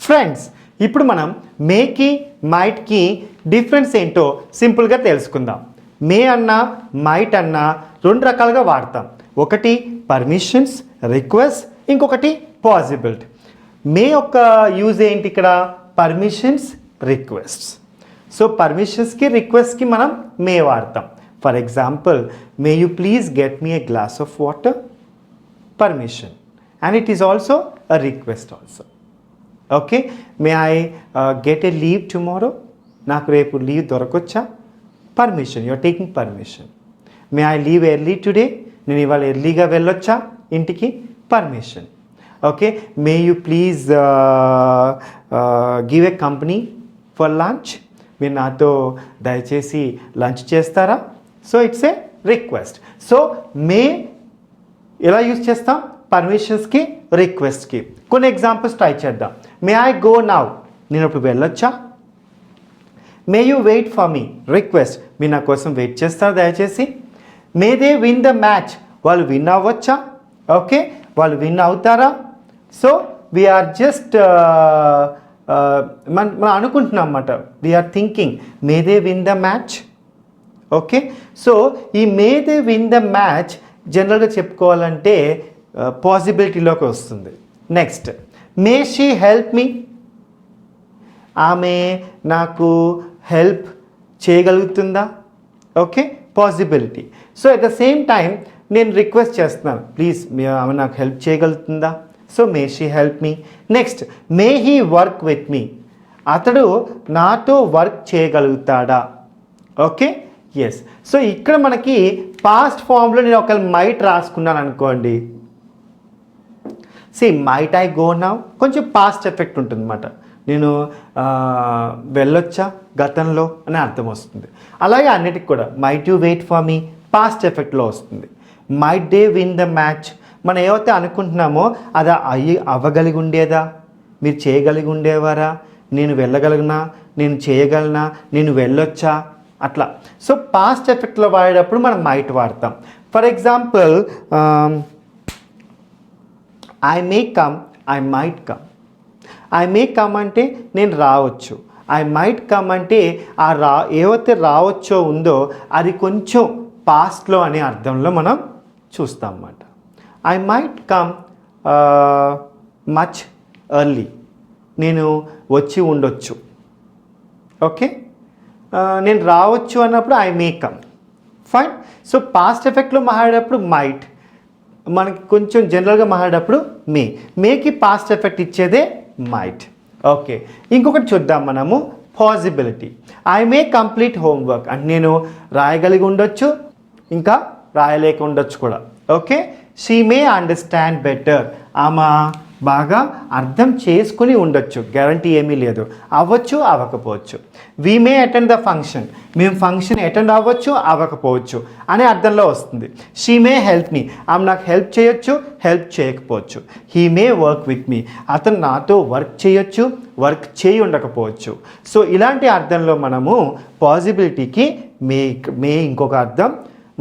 Friends, ఇప్పుడు మనం మేకి మైట్కి difference ఏంటో సింపుల్గా తెలుసుకుందాం. మే అన్నా మైట్ అన్నా రెండు రకాలుగా వాడతాం. ఒకటి పర్మిషన్స్, రిక్వెస్ట్, ఇంకొకటి పాసిబిలిటీ. మే యొక్క యూజ్ ఏంటి ఇక్కడ? Permissions, requests. సో పర్మిషన్స్కి రిక్వెస్ట్కి మనం మే వాడతాం. For example, may you please get me a glass of water, permission, and it is also a request also. Okay, may I get a leave tomorrow, నాకు రేపు leave దొరకొచ్చా, permission, you are taking permission. May I leave early today, నేను ఇవాళ ఎర్లీగా వెళ్ళొచ్చా ఇంటికి, permission. Okay, may you please give a company for lunch, మీరు నాతో దయచేసి లంచ్ చేస్తారా. So it's a request. So may ఎలా యూజ్ చేస్తాం? పర్మిషన్స్కి, రిక్వెస్ట్కి. కొన్ని ఎగ్జాంపుల్స్ ట్రై చేద్దాం. మే ఐ గో నౌ, నేను ఇప్పుడు వెళ్ళొచ్చా. May you wait for me, request, మీరు నా కోసం వెయిట్ చేస్తారా దయచేసి. May they win the match, వాళ్ళు విన్ అవ్వచ్చా. ఓకే, వాళ్ళు విన్ అవుతారా. సో వీఆర్ జస్ట్ మనం అనుకుంటున్నాం అన్నమాట, we are thinking may they win the match. Okay, so ఈ may they win the match జనరల్గా చెప్పుకోవాలంటే పాసిబిలిటీలోకి వస్తుంది. Next, may she help me, ఆమె నాకు హెల్ప్ చేయగలుగుతుందా. Okay, possibility. So at the same time నేను రిక్వెస్ట్ చేస్తున్నాను, ప్లీజ్ ఆమె నాకు హెల్ప్ చేయగలుగుతుందా. So may she help me. Next, may he work with me, అతడు నాతో వర్క్ చేయగలుగుతాడా. Okay, yes. సో ఇక్కడ మనకి పాస్ట్ ఫామ్లో నేను ఒక మైట్ రాసుకున్నాను అనుకోండి. మైట్ ఐ గో నౌ, కొంచెం పాస్ట్ ఎఫెక్ట్ ఉంటుంది అన్నమాట. నేను వెళ్ళొచ్చా గతంలో అని అర్థం వస్తుంది. అలాగే అన్నిటికి కూడా might you wait for me past ఎఫెక్ట్లో వస్తుంది. Might they win the match, మనం ఏవైతే అనుకుంటున్నామో అది అవ్వగలిగి ఉండేదా, మీరు చేయగలిగి ఉండేవారా, నేను వెళ్ళగలిగినా, నేను చేయగలనా, నేను వెళ్ళొచ్చా, అట్లా. సో పాస్ట్ ఎఫెక్ట్లో వాడేటప్పుడు మనం మైట్ వాడతాం. For example, I may come, I might come. I may come అంటే నేను రావచ్చు, ఐ మైట్ కమ్ అంటే ఆ ఏవైతే రావచ్చో ఉందో అది కొంచెం పాస్ట్లో అనే అర్థంలో మనం చూస్తాం అన్నమాట. I might come much early, నేను వచ్చి ఉండొచ్చు. ఓకే, నేను రావచ్చు అన్నప్పుడు I may come. Fine. So past ఎఫెక్ట్లో మాట్లాడేటప్పుడు మైట్, మనకి కొంచెం జనరల్గా మాట్లాడేటప్పుడు మేకి పాస్ట్ ఎఫెక్ట్ ఇచ్చేదే మైట్. ఓకే, ఇంకొకటి చూద్దాం మనము, possibility. I may complete homework అంటే నేను రాయగలిగి ఉండొచ్చు, ఇంకా రాయలేక ఉండొచ్చు కూడా. Okay, she may understand better, ఆమె బాగా అర్థం చేసుకుని ఉండొచ్చు, గ్యారంటీ ఏమీ లేదు, అవ్వచ్చు అవ్వకపోవచ్చు. We may attend the function, మేము ఫంక్షన్ అటెండ్ అవ్వచ్చు అవ్వకపోవచ్చు అనే అర్థంలో వస్తుంది. షీ మే హెల్ప్ మీ, ఆమె నాకు హెల్ప్ చేయొచ్చు, హెల్ప్ చేయకపోవచ్చు. హీ మే వర్క్ విత్ మీ, అతను నాతో వర్క్ చేయొచ్చు, వర్క్ చేయి ఉండకపోవచ్చు. సో ఇలాంటి అర్థంలో మనము పాసిబిలిటీకి మే ఇంకొక అర్థం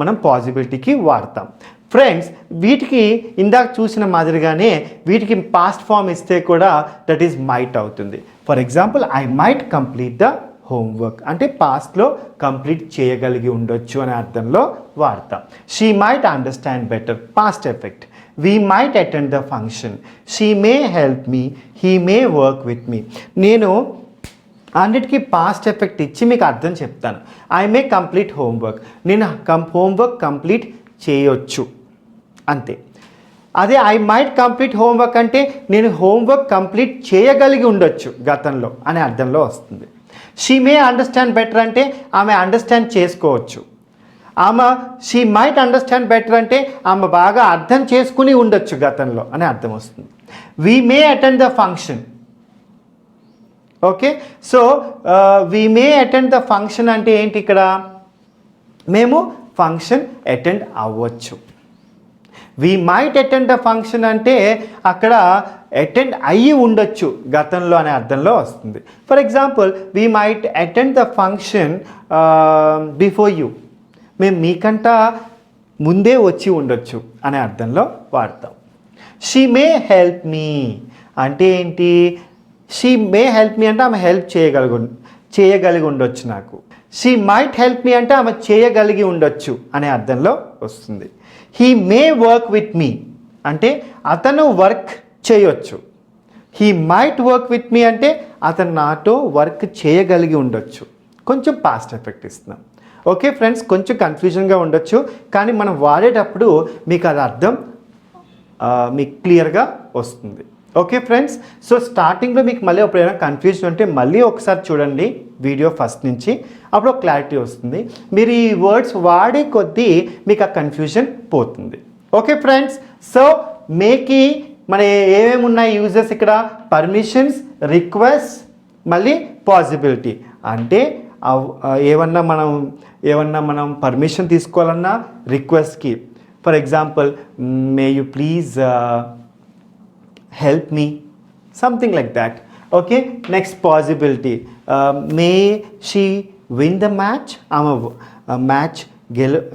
మనం పాసిబిలిటీకి వాడతాం. ఫ్రెండ్స్, వీటికి ఇందాక చూసిన మాదిరిగానే వీటికి పాస్ట్ ఫామ్ ఇస్తే కూడా దట్ ఈస్ మైట్ అవుతుంది. For example, I might complete the homework అంటే పాస్ట్లో కంప్లీట్ చేయగలిగి ఉండొచ్చు అనే అర్థంలో వాడతాం. She might understand better, past effect. We might attend the function, she may help me, he may work with me. నేను అన్నిటికీ పాస్ట్ ఎఫెక్ట్ ఇచ్చి మీకు అర్థం చెప్తాను. ఐ మే కంప్లీట్ హోంవర్క్, నేను హోంవర్క్ కంప్లీట్ చేయొచ్చు, అంతే. అదే ఐ మైట్ కంప్లీట్ హోంవర్క్ అంటే నేను హోంవర్క్ కంప్లీట్ చేయగలిగి ఉండొచ్చు గతంలో అనే అర్థంలో వస్తుంది. షీ మే అండర్స్టాండ్ బెటర్ అంటే ఆమె అండర్స్టాండ్ చేసుకోవచ్చు. షీ మైట్ అండర్స్టాండ్ బెటర్ అంటే ఆమె బాగా అర్థం చేసుకుని ఉండొచ్చు గతంలో అనే అర్థం వస్తుంది. We may attend the function. Okay, so we may attend the function అంటే ఏంటి? ఇక్కడ మేము ఫంక్షన్ అటెండ్ అవ్వచ్చు. We might attend the function అంటే అక్కడ అటెండ్ అయ్యి ఉండొచ్చు గతంలో అనే అర్థంలో వస్తుంది. For example, we might attend the function before you, మేము మీకంట ముందే వచ్చి ఉండొచ్చు అనే అర్థంలో వాడతాం. షీ మే హెల్ప్ మీ అంటే ఏంటి? షీ మే హెల్ప్ మీ అంటే ఆమె హెల్ప్ చేయగలిగి ఉండొచ్చు నాకు. షీ మైట్ హెల్ప్ మీ అంటే ఆమె చేయగలిగి ఉండొచ్చు అనే అర్థంలో వస్తుంది. హీ మే వర్క్ విత్ మీ అంటే అతను వర్క్ చేయొచ్చు. హీ మైట్ వర్క్ విత్ మీ అంటే అతను నాతో వర్క్ చేయగలిగి ఉండొచ్చు. కొంచెం పాస్ట్ ఎఫెక్ట్ ఇస్తున్నాం. ఓకే ఫ్రెండ్స్, కొంచెం కన్ఫ్యూజన్గా ఉండొచ్చు, కానీ మనం వాడేటప్పుడు మీకు అది అర్థం మీకు క్లియర్గా వస్తుంది. ఓకే ఫ్రెండ్స్, సో స్టార్టింగ్లో మీకు మళ్ళీ ఎప్పుడైనా కన్ఫ్యూజన్ ఉంటే మళ్ళీ ఒకసారి చూడండి వీడియో ఫస్ట్ నుంచి, అప్పుడు క్లారిటీ వస్తుంది. మీరు ఈ వర్డ్స్ వాడే కొద్దీ మీకు ఆ కన్ఫ్యూజన్ పోతుంది. ఓకే ఫ్రెండ్స్, సో మేకి మన ఏమేమి ఉన్నాయి యూజెస్ ఇక్కడ? పర్మిషన్స్, రిక్వెస్ట్, మళ్ళీ పాసిబిలిటీ. అంటే ఏమన్నా మనం పర్మిషన్ తీసుకోవాలన్నా రిక్వెస్ట్కి, for example may you please help me, something like that. Okay, next possibility, may she win the match, ఆమె మ్యాచ్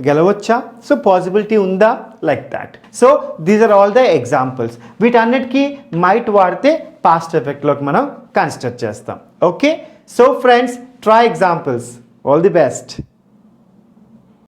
గెలవచ్చా, సో పాసిబిలిటీ ఉందా, like that. So these are all the examples. వీటన్నిటికీ might వాడితే past ఎఫెక్ట్లోకి మనం consider చేస్తాం. ఓకే, so friends, try examples. All the best.